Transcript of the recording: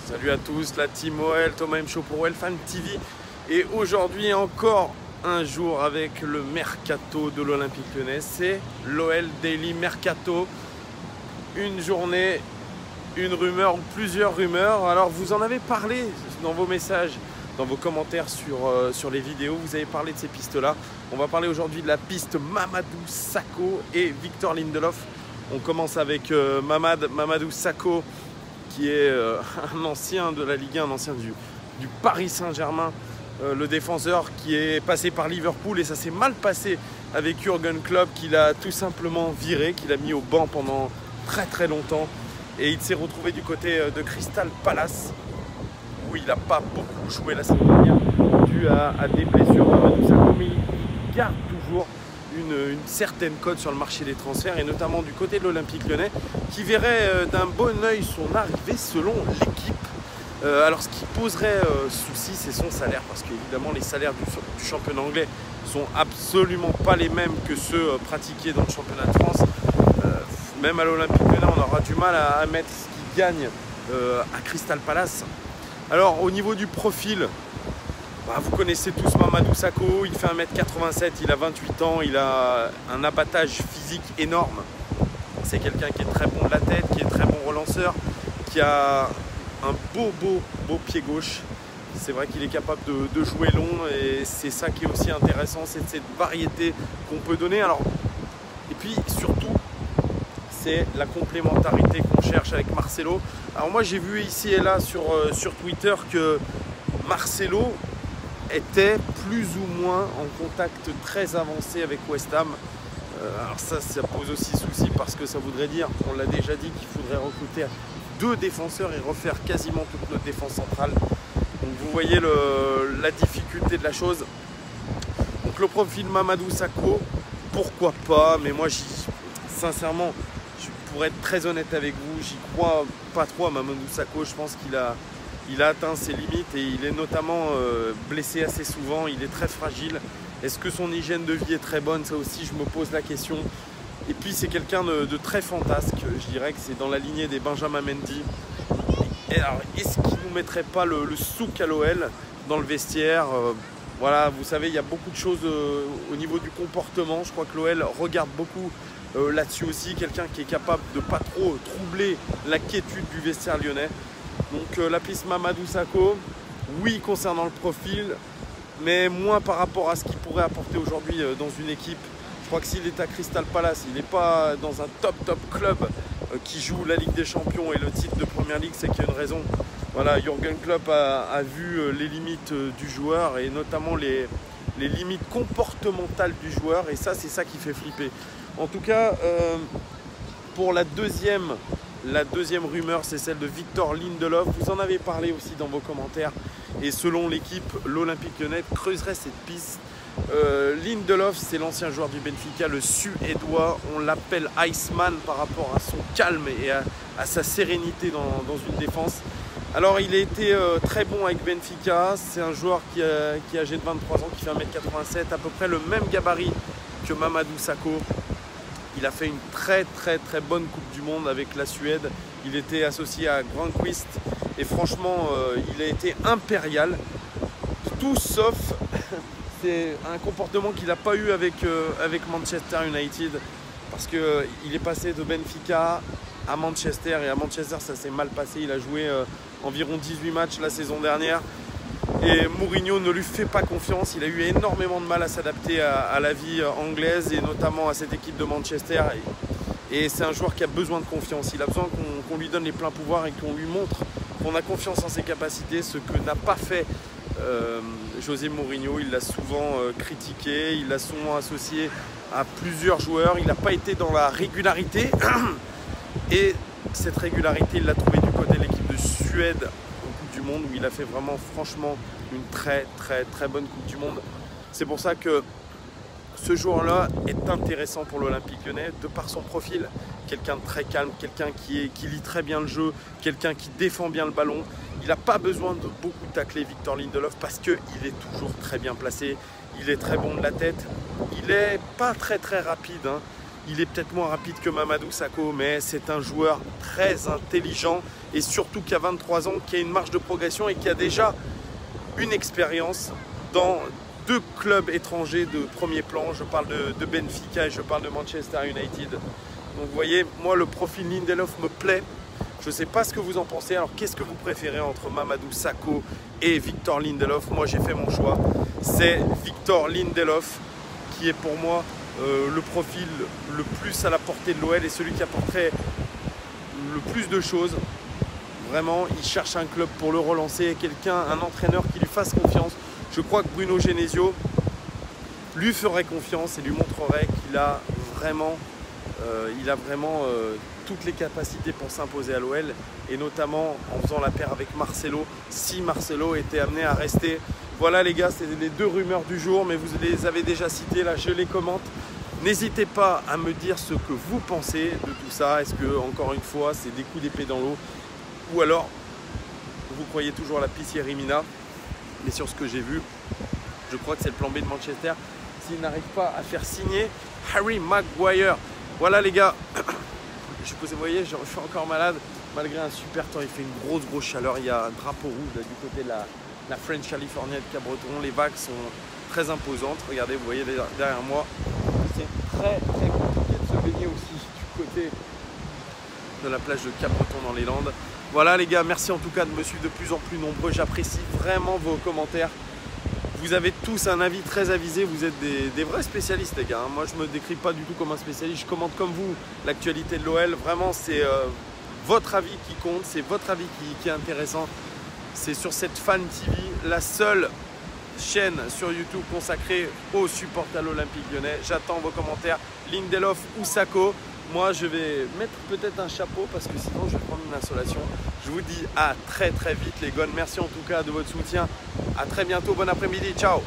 Salut à tous, la team OL, Thomas M. Show pour OL Fan TV. Et aujourd'hui encore un jour avec le mercato de l'Olympique Lyonnais. C'est l'OL Daily Mercato. Une journée, une rumeur ou plusieurs rumeurs. Alors vous en avez parlé dans vos messages, dans vos commentaires sur les vidéos. Vous avez parlé de ces pistes-là. On va parler aujourd'hui de la piste Mamadou Sakho et Victor Lindelof. On commence avec Mamadou Sakho, qui est un ancien de la Ligue 1, un ancien du Paris Saint-Germain, le défenseur qui est passé par Liverpool, et ça s'est mal passé avec Jürgen Klopp, qu'il a tout simplement viré, qu'il a mis au banc pendant très longtemps, et il s'est retrouvé du côté de Crystal Palace, où il n'a pas beaucoup joué la saison dernière dû à des blessures. Mamadou Sakho, mais il garde toujours une certaine cote sur le marché des transferts, et notamment du côté de l'Olympique Lyonnais, qui verrait d'un bon œil son arrivée selon l'équipe. Alors ce qui poserait souci, c'est son salaire, parce qu'évidemment les salaires du championnat anglais sont absolument pas les mêmes que ceux pratiqués dans le championnat de France. Même à l'Olympique Lyonnais, on aura du mal à mettre ce qu'il gagne à Crystal Palace. Alors au niveau du profil, vous connaissez tous Mamadou Sakho, il fait 1m87, il a 28 ans, il a un abattage physique énorme. C'est quelqu'un qui est très bon de la tête, qui est très bon relanceur, qui a un beau pied gauche. C'est vrai qu'il est capable de jouer long, et c'est ça qui est aussi intéressant, c'est cette variété qu'on peut donner. Alors, et puis surtout, c'est la complémentarité qu'on cherche avec Marcelo. Alors moi j'ai vu ici et là sur Twitter que Marcelo était plus ou moins en contact très avancé avec West Ham. Alors ça pose aussi souci, parce que ça voudrait dire, on l'a déjà dit, qu'il faudrait recruter 2 défenseurs et refaire quasiment toute notre défense centrale. Donc vous voyez la difficulté de la chose. Donc le profil Mamadou Sakho, pourquoi pas, mais moi sincèrement, pour être très honnête avec vous, j'y crois pas trop à Mamadou Sakho. Je pense qu'il a atteint ses limites, et il est notamment blessé assez souvent, il est très fragile. Est-ce que son hygiène de vie est très bonne? Ça aussi, je me pose la question. Et puis c'est quelqu'un de très fantasque, je dirais que c'est dans la lignée des Benjamin Mendy. Et alors, est-ce qu'il ne nous mettrait pas le souk à l'OL dans le vestiaire? Voilà, vous savez, il y a beaucoup de choses au niveau du comportement. Je crois que l'OL regarde beaucoup là-dessus aussi. Quelqu'un qui est capable de pas trop troubler la quiétude du vestiaire lyonnais. Donc la piste Mamadou Sakho, oui concernant le profil, mais moins par rapport à ce qu'il pourrait apporter aujourd'hui dans une équipe. Je crois que s'il est à Crystal Palace, il n'est pas dans un top club qui joue la Ligue des Champions et le titre de Première Ligue, c'est qu'il y a une raison. Voilà, Jürgen Klopp a vu les limites du joueur, et notamment les limites comportementales du joueur, et ça c'est ça qui fait flipper. En tout cas, pour la deuxième rumeur, c'est celle de Victor Lindelof. Vous en avez parlé aussi dans vos commentaires, et selon l'équipe, l'Olympique Lyonnais creuserait cette piste. Lindelof, c'est l'ancien joueur du Benfica, le Suédois. On l'appelle Iceman par rapport à son calme et à sa sérénité dans une défense. Alors il a été très bon avec Benfica. C'est un joueur qui est âgé de 23 ans, qui fait 1m87, à peu près le même gabarit que Mamadou Sakho. Il a fait une très bonne Coupe du Monde avec la Suède. Il était associé à Grönqvist, et franchement il a été impérial, tout sauf c'est un comportement qu'il n'a pas eu avec Manchester United, parce qu'il est passé de Benfica à Manchester, et à Manchester ça s'est mal passé. Il a joué environ 18 matchs la saison dernière, et Mourinho ne lui fait pas confiance. Il a eu énormément de mal à s'adapter à la vie anglaise, et notamment à cette équipe de Manchester. Et c'est un joueur qui a besoin de confiance. Il a besoin qu'on lui donne les pleins pouvoirs, et qu'on lui montre qu'on a confiance en ses capacités, ce que n'a pas fait José Mourinho. Il l'a souvent critiqué, il l'a souvent associé à plusieurs joueurs. Il n'a pas été dans la régularité, et cette régularité, il l'a trouvé du côté de l'équipe de Suède en Coupe du Monde, où il a fait vraiment franchement une très bonne Coupe du Monde. C'est pour ça que ce joueur-là est intéressant pour l'Olympique Lyonnais, de par son profil. Quelqu'un de très calme, quelqu'un qui lit très bien le jeu, quelqu'un qui défend bien le ballon. Il n'a pas besoin de beaucoup tacler Victor Lindelof, parce qu'il est toujours très bien placé. Il est très bon de la tête. Il n'est pas très rapide, hein. Il est peut-être moins rapide que Mamadou Sakho, mais c'est un joueur très intelligent et surtout qui a 23 ans, qui a une marge de progression et qui a déjà une expérience dans 2 clubs étrangers de premier plan. Je parle de Benfica et je parle de Manchester United. Donc vous voyez, moi le profil Lindelof me plaît. Je ne sais pas ce que vous en pensez. Alors qu'est-ce que vous préférez entre Mamadou Sakho et Victor Lindelof? Moi j'ai fait mon choix. C'est Victor Lindelof qui est pour moi le profil le plus à la portée de l'OL et celui qui apporterait le plus de choses. Vraiment, il cherche un club pour le relancer, un entraîneur qui lui fasse confiance. Je crois que Bruno Genesio lui ferait confiance et lui montrerait qu'il a vraiment, toutes les capacités pour s'imposer à l'OL et notamment en faisant la paire avec Marcelo, si Marcelo était amené à rester. Voilà les gars, c'est les 2 rumeurs du jour, mais vous les avez déjà citées, là je les commente. N'hésitez pas à me dire ce que vous pensez de tout ça. Est-ce que, encore une fois, c'est des coups d'épée dans l'eau? Ou alors, vous croyez toujours à la Pierre Mina? Mais sur ce que j'ai vu, je crois que c'est le plan B de Manchester. S'il n'arrive pas à faire signer Harry Maguire. Voilà les gars, vous voyez, je suis encore malade. Malgré un super temps, il fait une grosse chaleur. Il y a un drapeau rouge là, du côté de la French California de Cabreton. Les vagues sont très imposantes. Regardez, vous voyez derrière moi. C'est très compliqué de se baigner aussi du côté de la plage de Cabreton dans les Landes. Voilà les gars, merci en tout cas de me suivre de plus en plus nombreux. J'apprécie vraiment vos commentaires. Vous avez tous un avis très avisé, vous êtes des vrais spécialistes les gars. Moi je ne me décris pas du tout comme un spécialiste, je commente comme vous l'actualité de l'OL. Vraiment c'est votre avis qui compte, c'est votre avis qui est intéressant. C'est sur cette Fan TV, la seule chaîne sur YouTube consacrée aux supporters de l'Olympique Lyonnais. J'attends vos commentaires, Lindelof ou Sakho. Moi je vais mettre peut-être un chapeau parce que sinon je vais prendre une insolation. Je vous dis à très vite les gars. Merci en tout cas de votre soutien. À très bientôt, bon après-midi, ciao.